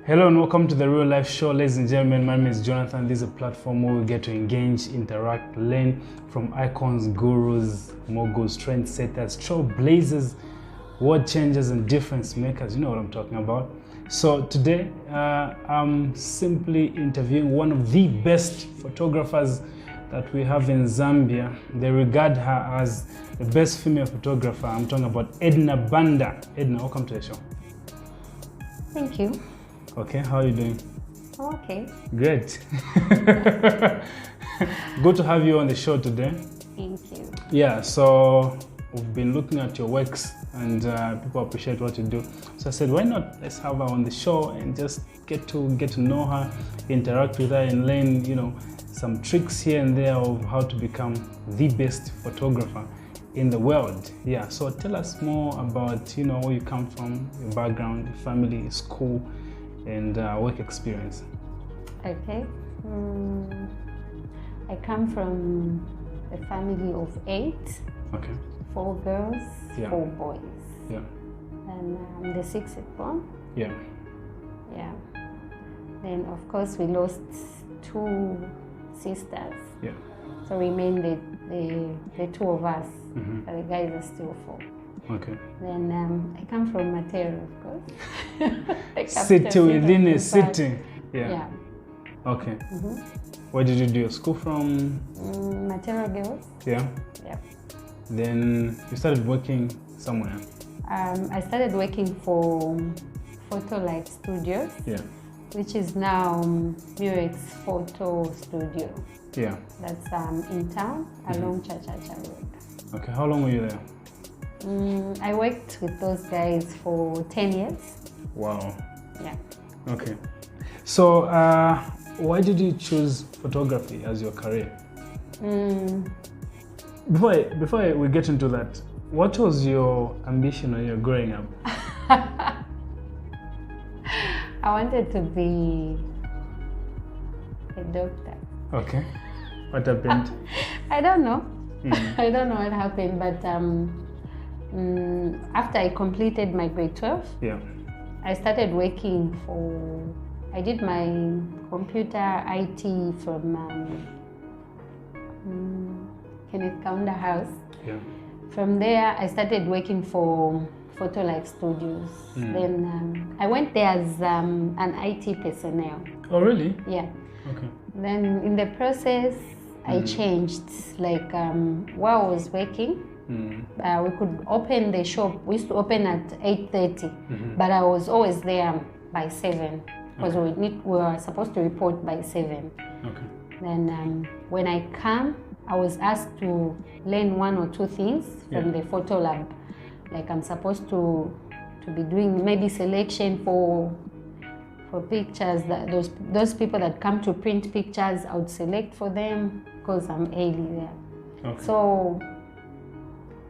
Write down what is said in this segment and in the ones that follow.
Hello and welcome to the Real Life Show, ladies and gentlemen. My name is Jonathan. This is a platform where we get to engage, interact, learn from icons, gurus, moguls, trendsetters, trailblazers, world changers, and difference makers. You know what I'm talking about. So today, I'm simply interviewing one of the best photographers that we have in Zambia. They regard her as the best female photographer. I'm talking about EDNA Banda. EDNA, welcome to the show. Thank you. Okay, how are you doing? Okay. Great. Good to have you on the show today. Thank you. Yeah, so we've been looking at your works and people appreciate what you do. So I said, why not let's have her on the show and just get to know her, interact with her and learn, some tricks here and there of how to become the best photographer in the world. Yeah, so tell us more about, where you come from, your background, your family, school, and work experience. Okay. I come from a family of 8. Okay. 4 girls, Yeah. 4 boys. Yeah. And I'm the 6th born. Yeah. Yeah. Then of course we lost 2 sisters. Yeah. So remained the 2 of us. Mm-hmm. But the guys are still 4. Okay. Then I come from Matero, of course. City within a city. Yeah. Yeah. Okay. Mm-hmm. Where did you do your school from? Matero girls. Yeah. Yeah. Then you started working somewhere. I started working for Photo Life Studios, Yeah. which is now PEREZ Photo Studio. Yeah. That's in town along Chachacha Road. Okay. How long were you there? I worked with those guys for 10 years. Wow. Yeah. Okay. So, why did you choose photography as your career? Before we get into that, what was your ambition when you were growing up? I wanted to be a doctor. Okay. What happened? I don't know. I don't know what happened, but after I completed my grade 12, Yeah. I started working I did my computer IT from Kenneth Kaunda House. Yeah. From there, I started working for Photo Life Studios. Then I went there as an IT personnel. Oh, really? Yeah. Okay. Then in the process, I changed. Like while I was working, we could open the shop. We used to open at 8:30, but I was always there by 7 because we were supposed to report by 7. Okay. Then when I come, I was asked to learn 1 or 2 things from the photo lab. Like I'm supposed to be doing maybe selection for pictures. That those people that come to print pictures, I would select for them because I'm early there. Okay. So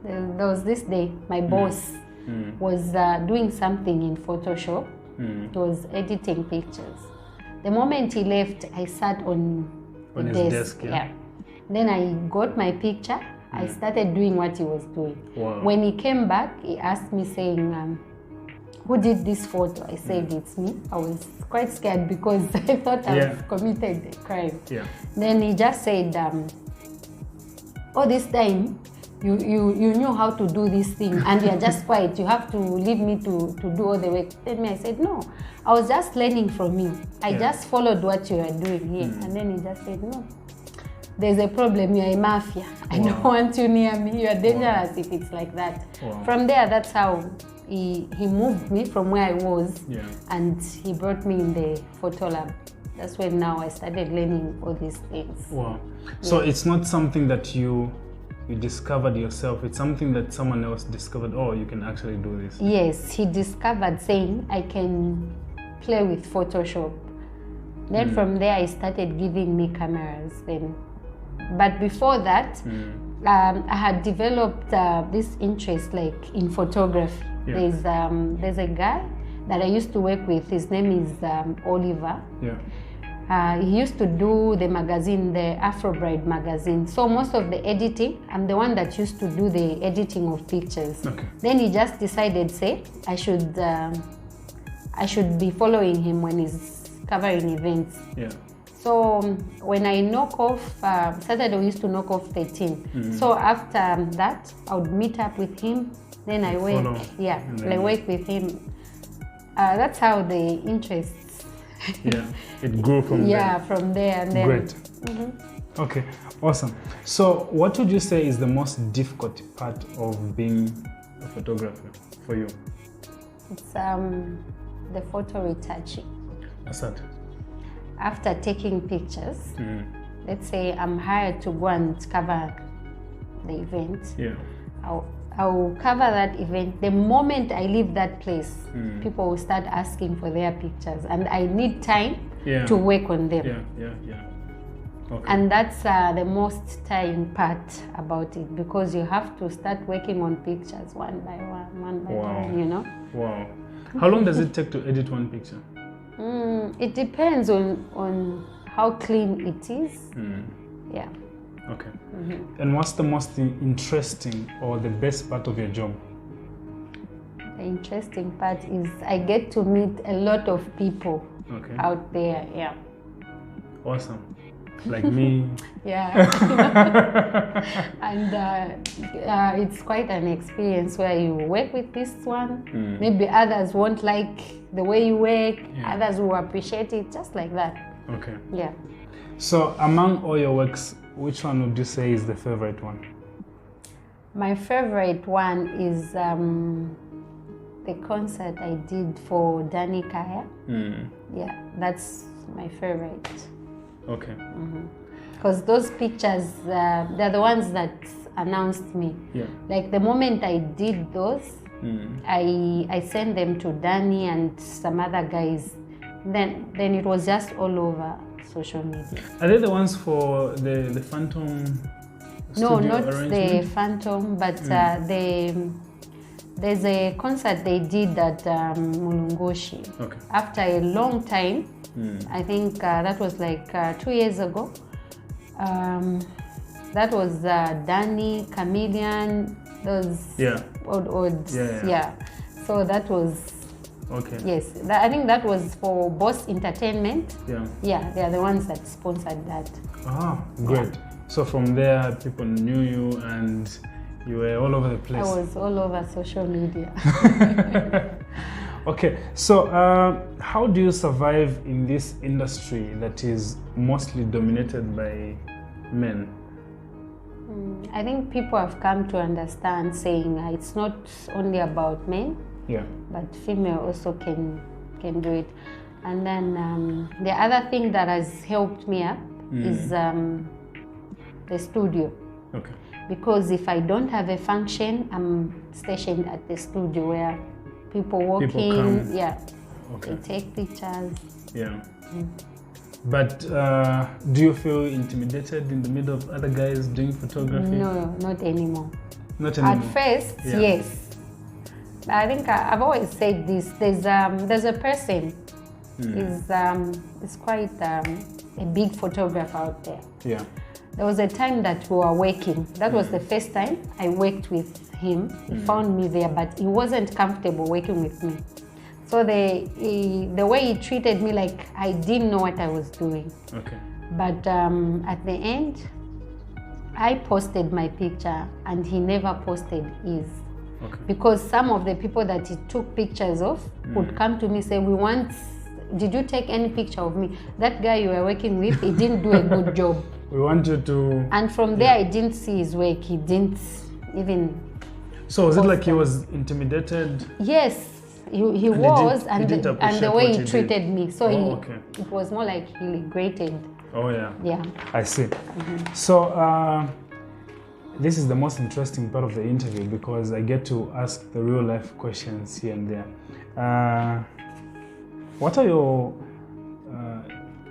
there was this day, my boss was doing something in Photoshop. He was editing pictures. The moment he left, I sat on On the his desk. desk, yeah. Then I got my picture. I started doing what he was doing. Wow. When he came back, he asked me saying, who did this photo? I said, it's me. I was quite scared because I thought I've committed a crime. Yeah. Then he just said, all this time, you knew how to do this thing and you're just quiet. You have to leave me to do all the work. Then I said, no, I was just learning from you. I just followed what you are doing here. And then he just said, no, there's a problem. You're a mafia. I don't want you near me. You're dangerous if it's like that. Wow. From there, that's how he moved me from where I was and he brought me in the photo lab. That's when now I started learning all these things. Wow. So it's not something that you discovered yourself. It's something that someone else discovered. Oh, you can actually do this. Yes, he discovered saying I can play with Photoshop. Then from there, I started giving me cameras. But before that, I had developed this interest like in photography. Yeah. There's a guy that I used to work with. His name is Oliver. Yeah. He used to do the magazine, the Afro Bride magazine. So most of the editing, I'm the one that used to do the editing of pictures. Okay. Then he just decided, say, I should I should be following him when he's covering events. Yeah. So when I knock off, Saturday we used to knock off 13. So after that, I would meet up with him. Then I work. Follow. Yeah, I work with him. That's how the interests. Yeah, it grew from there. Yeah, from there and then. Great. Okay, awesome. So what would you say is the most difficult part of being a photographer for you? It's the photo retouching. What's that? After taking pictures, let's say I'm hired to go and cover the event. Yeah. I'll cover that event. The moment I leave that place, people will start asking for their pictures, and I need time to work on them. Yeah. Okay. And that's the most tiring part about it, because you have to start working on pictures one by one, you know. Wow. How long does it take to edit one picture? It depends on how clean it is. Yeah. Okay. And what's the most interesting or the best part of your job? The interesting part is I get to meet a lot of people out there. Yeah. Awesome. Like me. Yeah. And it's quite an experience where you work with this one. Maybe others won't like the way you work. Others will appreciate it, just like that. Okay. Yeah. So among all your works, which one would you say is the favorite one? My favorite one is the concert I did for Danny Kaya. Yeah, that's my favorite. Okay. Because those pictures, they're the ones that announced me. Yeah. Like the moment I did those, I sent them to Danny and some other guys. Then it was just all over social media. Are they the ones for the Phantom No, studio not arrangement? the Phantom, but there's a concert they did at Mulungoshi. Okay. After a long time, I think that was like 2 years ago. That was Danny, Chameleon, those odd. Yeah. So that was. Okay. Yes, I think that was for Boss Entertainment. Yeah. Yeah, they are the ones that sponsored that. Ah, great. Yeah. So from there, people knew you and you were all over the place. I was all over social media. Okay, so how do you survive in this industry that is mostly dominated by men? I think people have come to understand, saying it's not only about men. Yeah. But female also can do it. And then the other thing that has helped me up is the studio. Okay. Because if I don't have a function, I'm stationed at the studio where people walk in. Yeah. Okay. They take pictures. Yeah. But do you feel intimidated in the middle of other guys doing photography? No, not anymore. Not anymore. At first, yes. I think I've always said this. There's a person. Is quite a big photographer out there. Yeah. There was a time that we were working. That was the first time I worked with him. He found me there, but he wasn't comfortable working with me. So the way he treated me, like I didn't know what I was doing. Okay. But at the end, I posted my picture and he never posted his. Okay. Because some of the people that he took pictures of would come to me and say, did you take any picture of me? That guy you were working with, he didn't do a good job. We want you to... And from there, I didn't see his work. He didn't even... So was it like he was intimidated? Yes, he was, and the way he treated me. So it was more like he regretted. Oh, yeah. Yeah. I see. So this is the most interesting part of the interview because I get to ask the real life questions here and there. What are your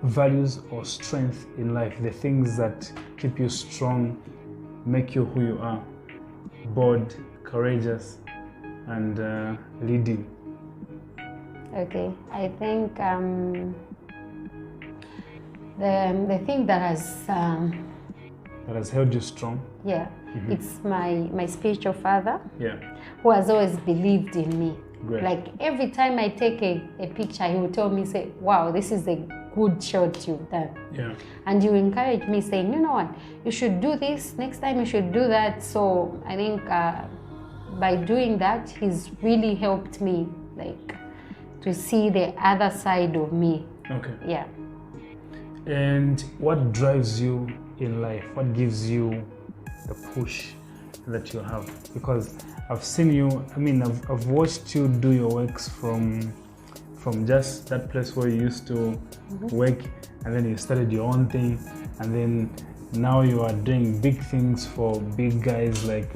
values or strength in life? The things that keep you strong, make you who you are, bold, courageous, and leading. Okay, I think the thing that has held you strong. Yeah, it's my spiritual father. Yeah. Who has always believed in me. Great. Like every time I take a picture, he will tell me, say, wow, this is a good shot you've done. Yeah. And you encourage me saying, you know what, you should do this, next time you should do that. So I think by doing that, he's really helped me like to see the other side of me. Okay. Yeah. And what drives you in life? What gives you the push that you have? Because I've seen you, I mean, I've watched you do your works from just that place where you used to work, and then you started your own thing, and then now you are doing big things for big guys like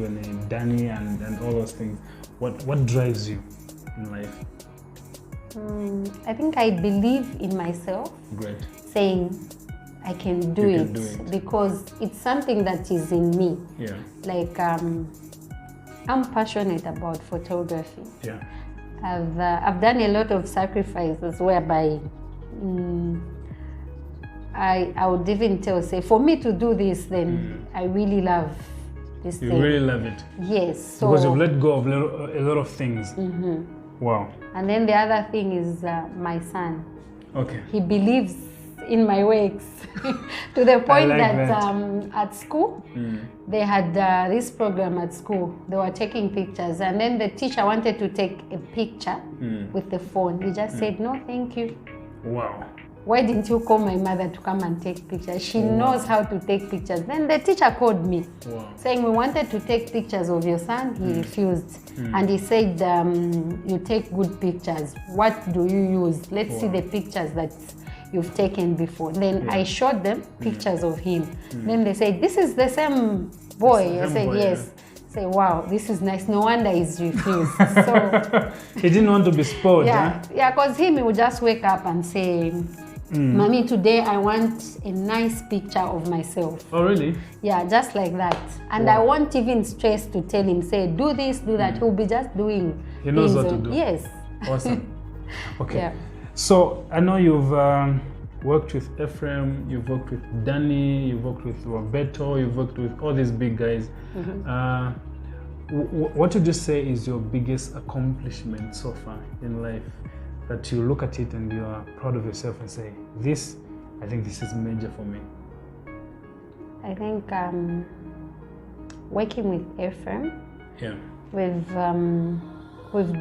Danny and all those things. What drives you in life? I think I believe in myself. Great. Saying I can do it because it's something that is in me. Yeah. Like I'm passionate about photography. Yeah. I've done a lot of sacrifices whereby I would even say for me to do this, then I really love this thing. You really love it. Yes. So, because you've let go of a lot of things. Wow. And then the other thing is my son. Okay. He believes in my works to the point like that at school they had this program at school. They were taking pictures, and then the teacher wanted to take a picture with the phone. He just said, no, thank you. Wow. Why didn't you call my mother to come and take pictures? She knows how to take pictures. Then the teacher called me saying, we wanted to take pictures of your son. He refused. And he said, you take good pictures. What do you use? Let's see the pictures that you've taken before. Then I showed them pictures of him. Then they said, this is the same boy. I said, yes. Say, wow, this is nice. No wonder he's refused. So he didn't want to be spoiled. Yeah, because he would just wake up and say, Mommy, today I want a nice picture of myself. Oh, really? Yeah, just like that. And I won't even stress to tell him, say, do this, do that. He'll be just doing. He knows what to do. Yes. Awesome. Okay. Yeah. So I know you've worked with Ephraim, you've worked with Danny, you've worked with Roberto, you've worked with all these big guys. What would you say is your biggest accomplishment so far in life? That you look at it and you are proud of yourself and say, I think this is major for me. I think working with Ephraim, we've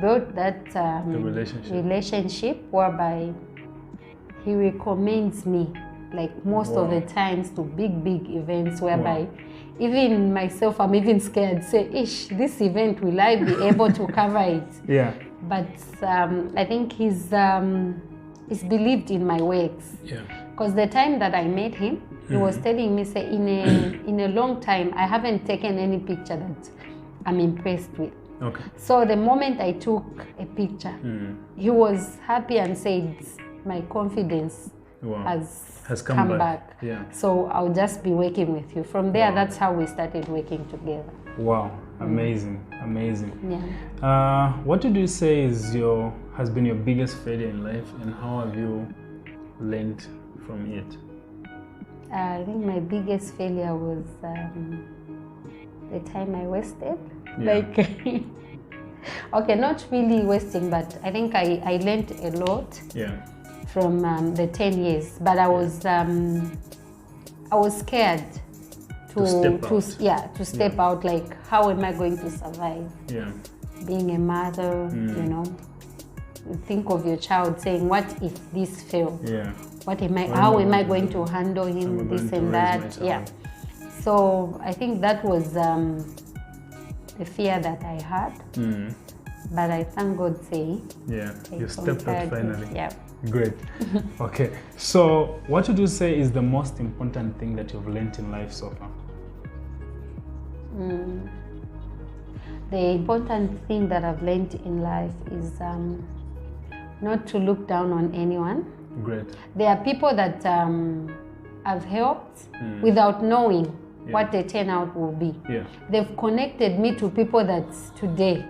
built that relationship whereby he recommends me, like most of the times, to big events whereby even myself, I'm even scared, say, ish, this event, will I be able to cover it? Yeah. But I think he's believed in my works. Yeah. Because the time that I met him, he was telling me, say, in a long time, I haven't taken any picture that I'm impressed with. Okay. So the moment I took a picture, he was happy and said, my confidence has come back. Yeah. So I'll just be working with you. From there, that's how we started working together. Wow, amazing, amazing. Yeah. What did you say has been your biggest failure in life, and how have you learned from it? I think my biggest failure was the time I wasted. Like, okay, not really wasting, but I think I learned a lot. Yeah. From the 10 years, but I was scared to step out. Like, how am I going to survive? Yeah. Being a mother, you know, you think of your child saying, what if this fails? Yeah. How am I going to handle him, this and that? Yeah. So I think that was the fear that I had. But I thank God, you stepped out finally. Yeah. Great. Okay. So what would you say is the most important thing that you've learned in life so far? The important thing that I've learned in life is not to look down on anyone. Great. There are people that I've helped without knowing what the turnout will be. Yeah. They've connected me to people that today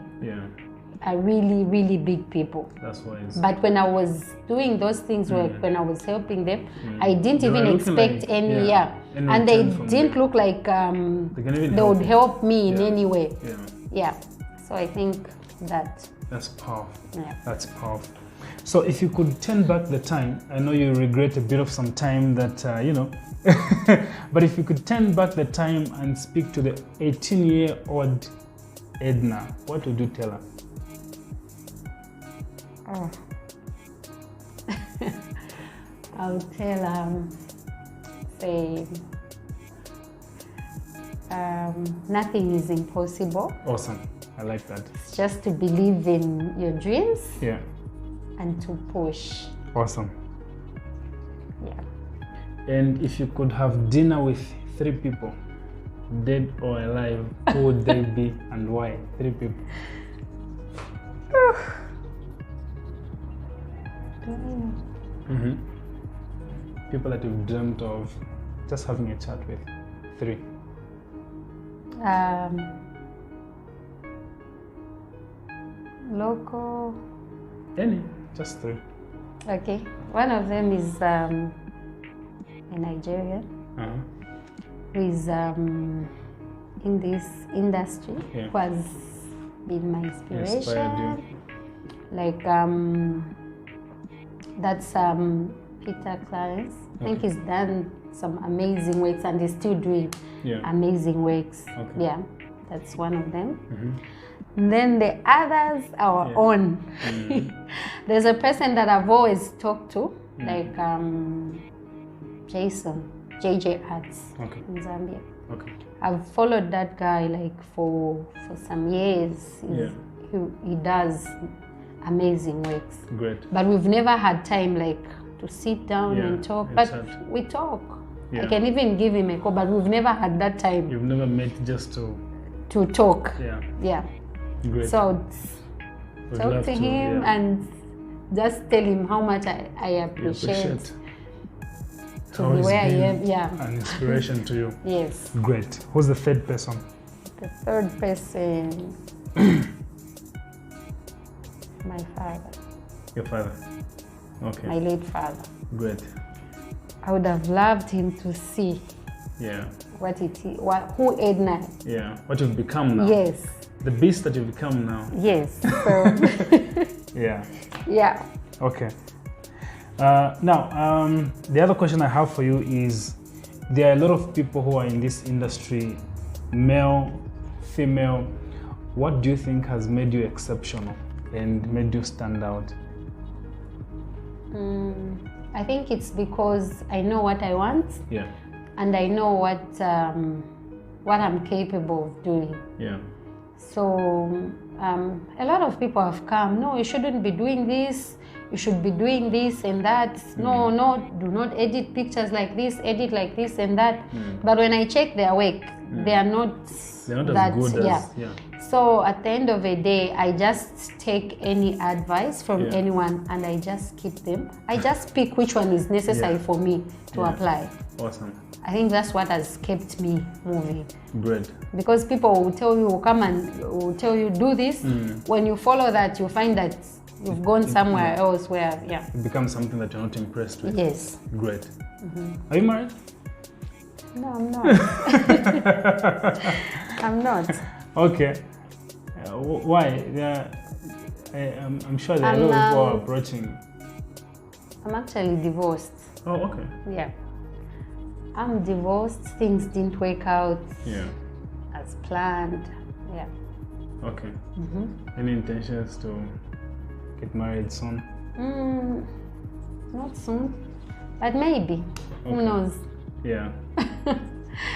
are really, really big people. That's wise. But when I was doing those things, when I was helping them, I didn't even expect any, and they didn't look like they would help me in any way. Yeah. So I think that. That's powerful. Yeah. That's powerful. So if you could turn back the time, I know you regret a bit of some time that, but if you could turn back the time and speak to the 18-year-old Edna, what would you tell her? Oh. I'll tell her, say, nothing is impossible. Awesome. I like that. It's just to believe in your dreams. Yeah. And to push. Awesome. Yeah. And if you could have dinner with 3 people, dead or alive, who would they be and why? 3 people. Mm-hmm. People that you've dreamt of just having a chat with. 3. Local. Any? Just 3. Okay. One of them is a Nigerian who is in this industry, who has been my inspiration. Like that's Peter Clarence. I think he's done some amazing works and he's still doing amazing works. Okay. Yeah, that's one of them. And then the others are our own. There's a person that I've always talked to, like Jason, JJ Arts in Zambia. Okay. I've followed that guy like for some years. He does amazing works. Great. But we've never had time like to sit down and talk. But we talk. I can even give him a call, but we've never had that time. You've never met just to talk. Yeah. Great. So talk to him and just tell him how much I appreciate to be where I am. Yeah. An inspiration to you. Yes. Great. Who's the 3rd person? The 3rd person, my father. Your father. Okay. My late father. Great. I would have loved him to see what it is, who EDNA. Yeah. What you've become now. Yes. The beast that you've become now. Yes. So yeah. Okay. Now, the other question I have for you is, there are a lot of people who are in this industry, male, female. What do you think has made you exceptional and made you stand out? I think it's because I know what I want. Yeah. And I know what I'm capable of doing. Yeah. So a lot of people have come, no, you shouldn't be doing this, you should be doing this and that. No, do not edit pictures like this, edit like this and that. But when I check their work, they are not that good as, So at the end of the day, I just take any advice from anyone and I just keep them. I just pick which one is necessary for me to apply. Awesome. I think that's what has kept me moving. Great. Because people will tell you, will tell you, do this. When you follow that, you find that you've gone somewhere else where, it becomes something that you're not impressed with. Yes. Great. Are you married? No, I'm not. I'm not. Okay. Why? I'm sure there are a lot of people are approaching. I'm actually divorced. Oh, okay. Yeah. I'm divorced. Things didn't work out as planned. Yeah. Okay. Any intentions to get married soon? Not soon, but maybe. Okay. Who knows? Yeah.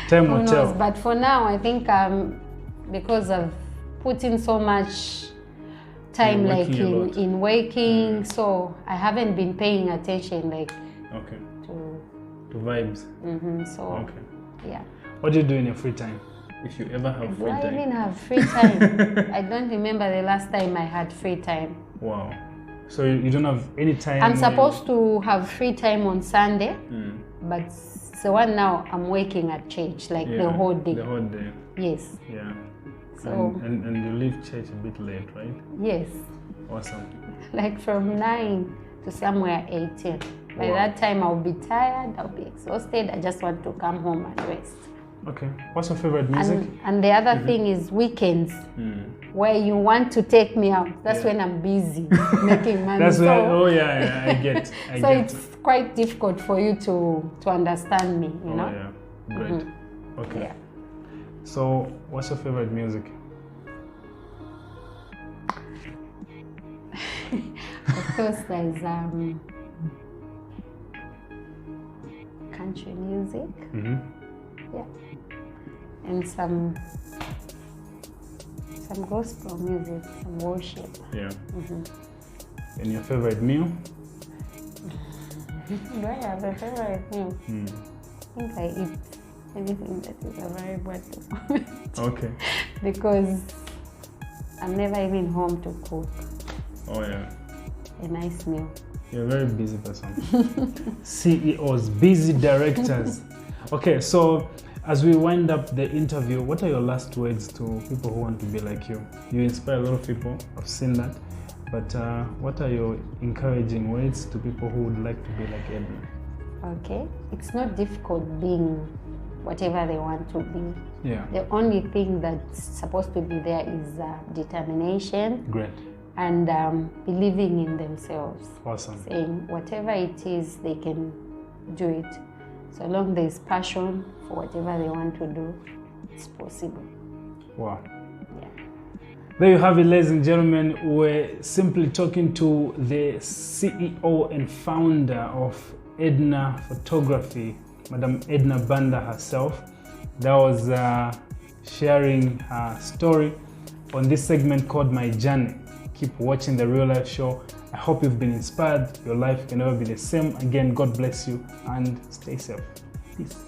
Time will tell. But for now, I think because I've put in so much time, like in working, so I haven't been paying attention, like to vibes. So yeah. What do you do in your free time, if you ever have free time? Do I even have free time? I don't remember the last time I had free time. Wow. So you don't have any time? I'm supposed to have free time on Sunday, but the one now I'm working at church like the whole day. The whole day. Yes. Yeah. So and you leave church a bit late, right? Yes. Awesome. Like from 9 to somewhere 18. By that time I'll be tired, I'll be exhausted. I just want to come home and rest. Okay. What's your favorite music? And the other thing is weekends, where you want to take me out. That's when I'm busy making money. That's when, I get. It's quite difficult for you to understand me, you know? Yeah, great. Okay. Yeah. So, what's your favorite music? Of course, there's country music. Yeah. And some gospel music, some worship. Yeah. And your favorite meal? Do I have a favorite meal? I think I eat anything that is available. Okay. Because I'm never even home to cook. Oh yeah. A nice meal. You're a very busy person. CEOs, busy directors. Okay, so as we wind up the interview, what are your last words to people who want to be like you? You inspire a lot of people, I've seen that. But what are your encouraging words to people who would like to be like Edna? Okay, it's not difficult being whatever they want to be. Yeah. The only thing that's supposed to be there is determination. Great. And believing in themselves. Awesome. Saying whatever it is, they can do it. So long there is passion for whatever they want to do, it's possible. Wow. Yeah. There you have it, ladies and gentlemen. We're simply talking to the CEO and founder of EDNA Photography, Madam Edna Banda herself. That was sharing her story on this segment called My Journey. Keep watching the Real Life Show. I hope you've been inspired. Your life can never be the same. Again, God bless you and stay safe. Peace.